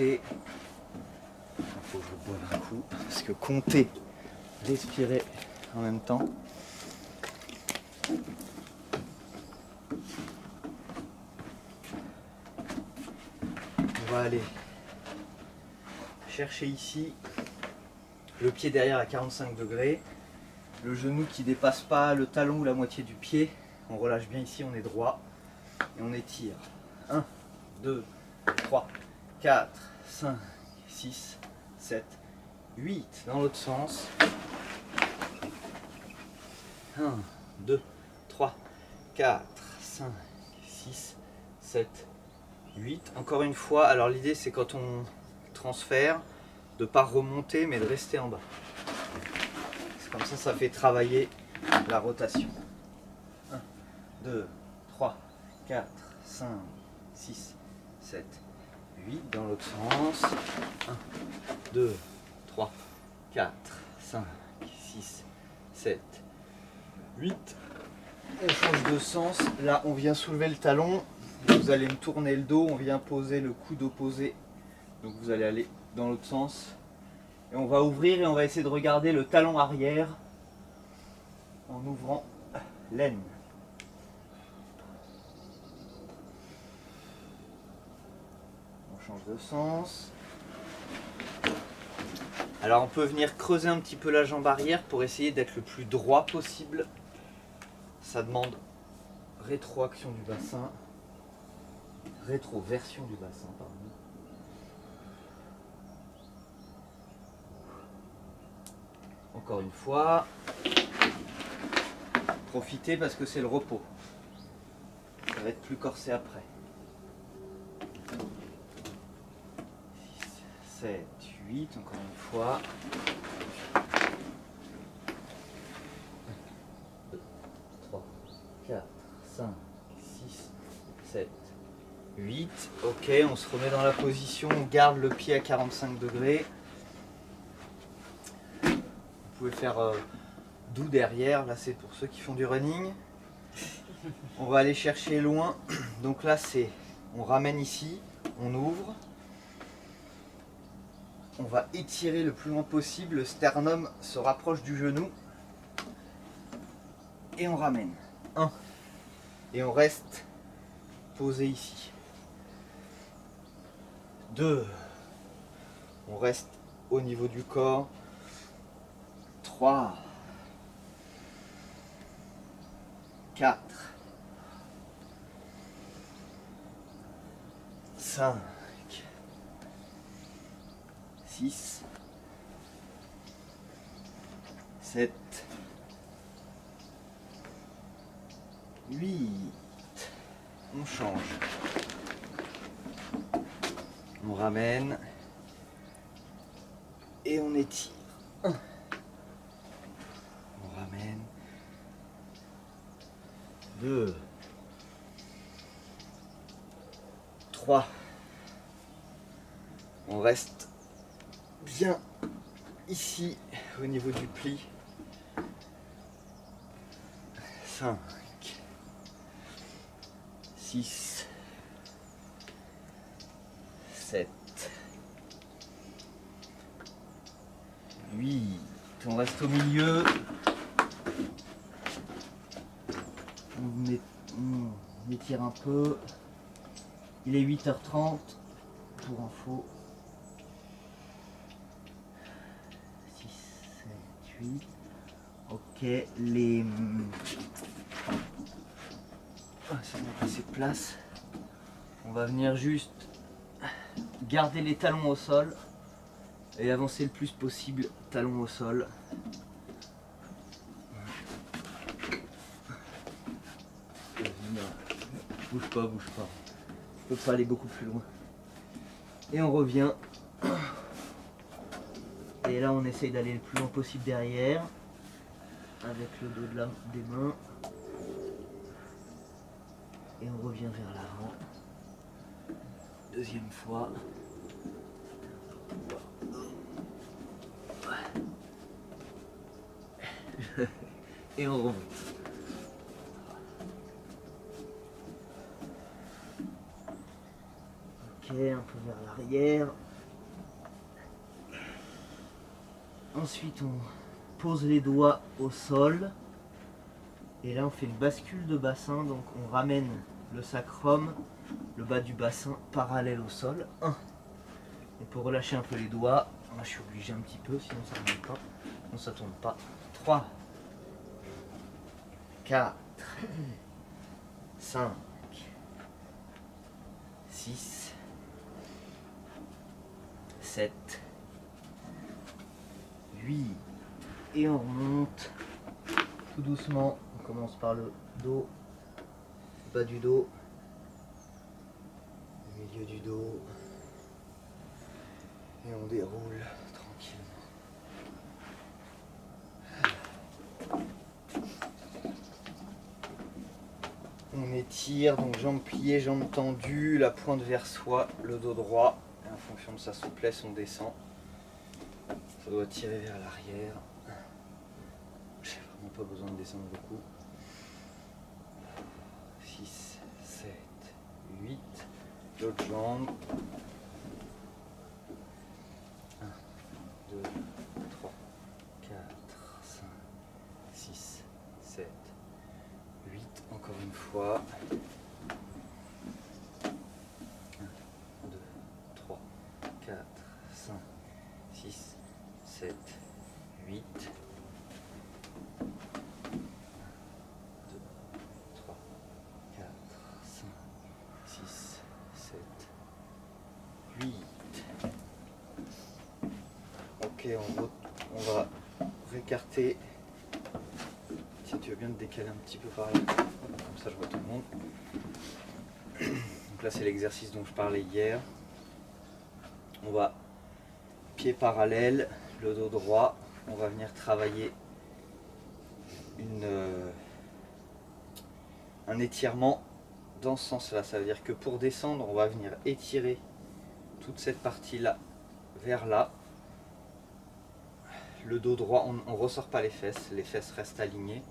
Il faut que je boive un coup, parce que compter, respirer en même temps. On va aller chercher ici le pied derrière à 45 degrés, le genou qui dépasse pas le talon ou la moitié du pied. On relâche bien ici, on est droit et on étire. 1, 2, 3, 4, 5, 6, 7, 8 dans l'autre sens. 1, 2, 3, 4, 5, 6, 7, 8. Encore une fois, alors l'idée c'est quand on transfère de ne pas remonter mais de rester en bas. C'est comme ça fait travailler la rotation. 1, 2, 3, 4, 5, 6, 7, 8 dans l'autre sens. 1, 2, 3, 4, 5, 6, 7, 8. On change de sens. Là, on vient soulever le talon. Vous allez me tourner le dos. On vient poser le coude opposé. Donc vous allez aller dans l'autre sens. Et on va ouvrir et on va essayer de regarder le talon arrière en ouvrant l'aine. On change de sens. Alors on peut venir creuser un petit peu la jambe arrière pour essayer d'être le plus droit possible. Ça demande rétroaction du bassin, rétroversion du bassin, pardon. Encore une fois, profitez parce que c'est le repos. Ça va être plus corsé après. 6, 7, 8, encore une fois. 1, 2, 3, 4, 5, 6, 7, 8. Ok, on se remet dans la position, on garde le pied à 45 degrés. Vous pouvez faire doux derrière, là c'est pour ceux qui font du running. On va aller chercher loin, donc là c'est, on ramène ici, on ouvre. On va étirer le plus loin possible, le sternum se rapproche du genou. Et on ramène. 1. Et on reste posé ici. 2. On reste au niveau du corps. 3. 4. 5. 6. 7. 8. On change. On ramène. Et on étire. 1. On ramène. 2. 3. On reste bien ici au niveau du pli. 5, 6, 7, 8. On reste au milieu. On étire un peu. Il est 8h30 pour info. 6, 7, 8. Ok, les... ça va passer de place. On va venir juste garder les talons au sol et avancer le plus possible, talons au sol. Bouge pas, bouge pas. Je peux pas aller beaucoup plus loin. Et on revient. Et là on essaye d'aller le plus loin possible derrière. Avec le dos des mains. Et on revient vers l'avant. Deuxième fois. Et on remonte. Ok, un peu vers l'arrière. Ensuite, on pose les doigts au sol. Et là, on fait une bascule de bassin. Donc, on ramène le sacrum, le bas du bassin parallèle au sol. 1. On peut relâcher un peu les doigts. Moi, je suis obligé un petit peu, sinon ça ne tourne pas. Non, ça tourne pas. 3, 4, 5, 6, 7, 8. Et on remonte tout doucement. On commence par le dos, le bas du dos, le milieu du dos. Et on déroule tranquillement. On étire, donc jambes pliées, jambes tendues, la pointe vers soi, le dos droit. Et en fonction de sa souplesse, on descend. Ça doit tirer vers l'arrière. J'ai vraiment pas besoin de descendre beaucoup. 6, 7, 8. L'autre jambe. 1, 2, 3, 4, 5, 6, 7, 8. Encore une fois. 1, 2, 3, 4, 5, 6, 7, 8. 1, 2, 3, 4, 5, 6, 7, 8. Ok, on va réécarter. Si tu veux bien te décaler un petit peu par là, comme ça je vois tout le monde. Donc là c'est l'exercice dont je parlais hier. On va pied parallèle, le dos droit. On va venir travailler un étirement dans ce sens-là. Ça veut dire que pour descendre, on va venir étirer toute cette partie-là vers là. Le dos droit, on ne ressort pas les fesses restent alignées.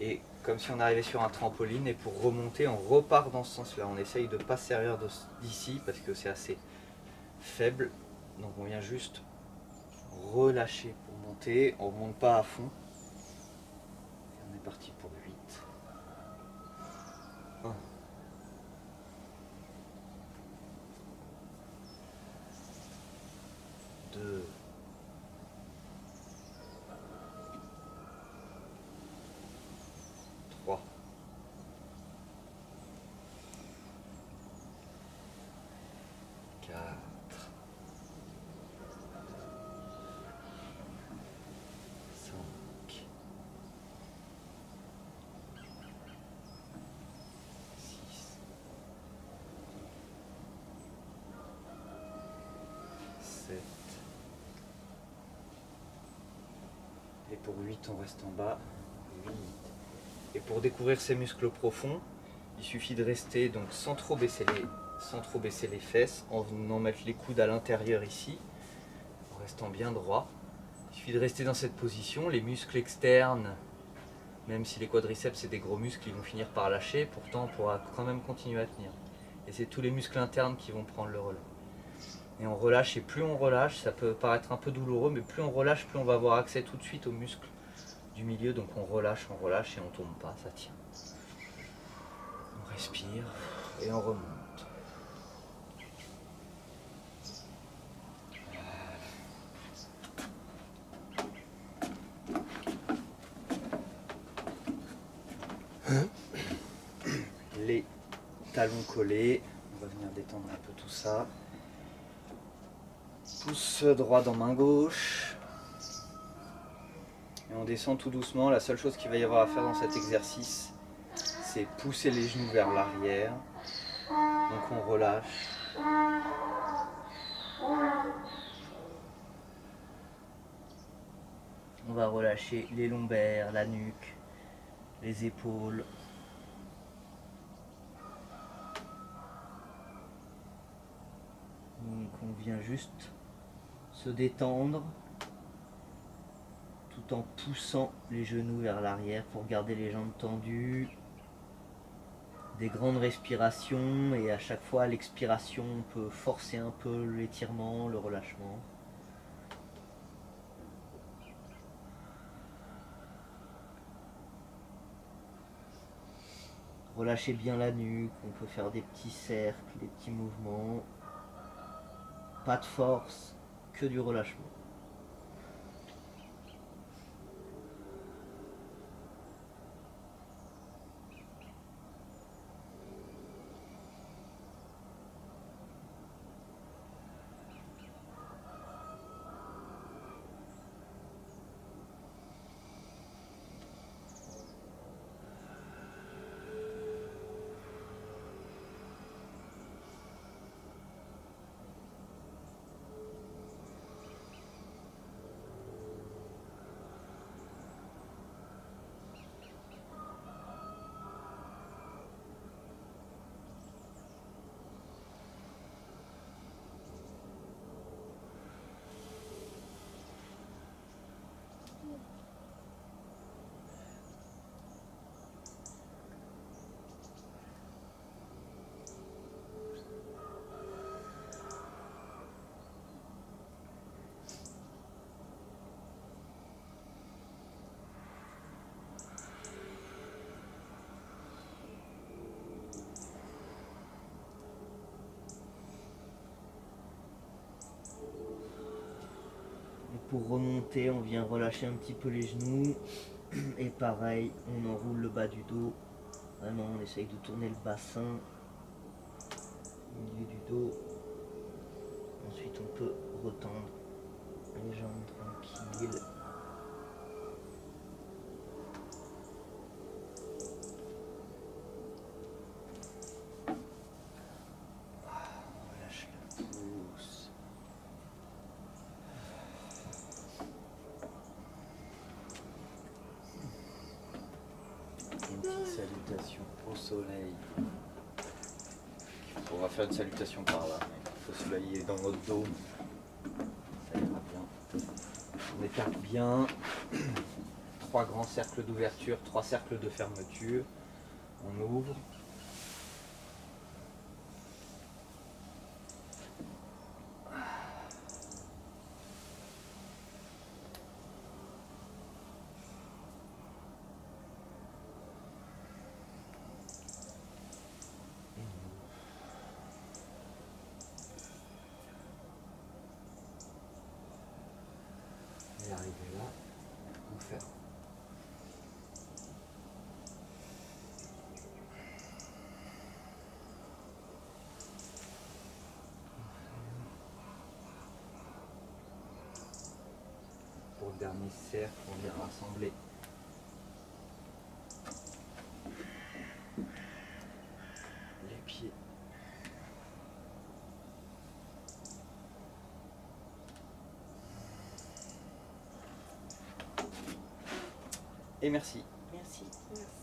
Et comme si on arrivait sur un trampoline, et pour remonter, on repart dans ce sens-là. On essaye de ne pas se servir d'ici parce que c'est assez faible. Donc on vient juste relâcher pour monter. On ne remonte pas à fond. Et on est parti pour 8. 1. 2. 3. 4. 5. 6. 7. Et pour 8, on reste en bas. 8. Et pour découvrir ces muscles profonds, il suffit de rester donc sans trop baisser les fesses, en venant mettre les coudes à l'intérieur ici, en restant bien droit. Il suffit de rester dans cette position. Les muscles externes, même si les quadriceps c'est des gros muscles, ils vont finir par lâcher, pourtant on pourra quand même continuer à tenir. Et c'est tous les muscles internes qui vont prendre le relais. Et on relâche, et plus on relâche, ça peut paraître un peu douloureux, mais plus on relâche, plus on va avoir accès tout de suite aux muscles du milieu. Donc on relâche et on tombe pas, ça tient. On respire et on remonte. Les talons collés, on va venir détendre un peu tout ça. Pouce droit dans main gauche. Et on descend tout doucement. La seule chose qu'il va y avoir à faire dans cet exercice, c'est pousser les genoux vers l'arrière. Donc on relâche. On va relâcher les lombaires, la nuque, les épaules. Donc on vient juste se détendre tout en poussant les genoux vers l'arrière pour garder les jambes tendues. Des grandes respirations, et à chaque fois à l'expiration on peut forcer un peu l'étirement, le relâchement. relâchez bien la nuque, on peut faire des petits cercles, des petits mouvements. Pas de force, que du relâchement. Pour remonter, on vient relâcher un petit peu les genoux. Et pareil, on enroule le bas du dos. Vraiment, on essaye de tourner le bassin au milieu du dos. Ensuite, on peut retendre les jambes tranquilles. Relâche le pouce. Une petite salutation au soleil. On va faire une salutation par là. Le soleil est dans notre dos. Ça ira bien. On écarte bien. 3 grands cercles d'ouverture, 3 cercles de fermeture. On ouvre. Et arrivé là, on ferme. Pour le dernier cercle, on vient rassembler les pieds. Et merci. Merci. Merci.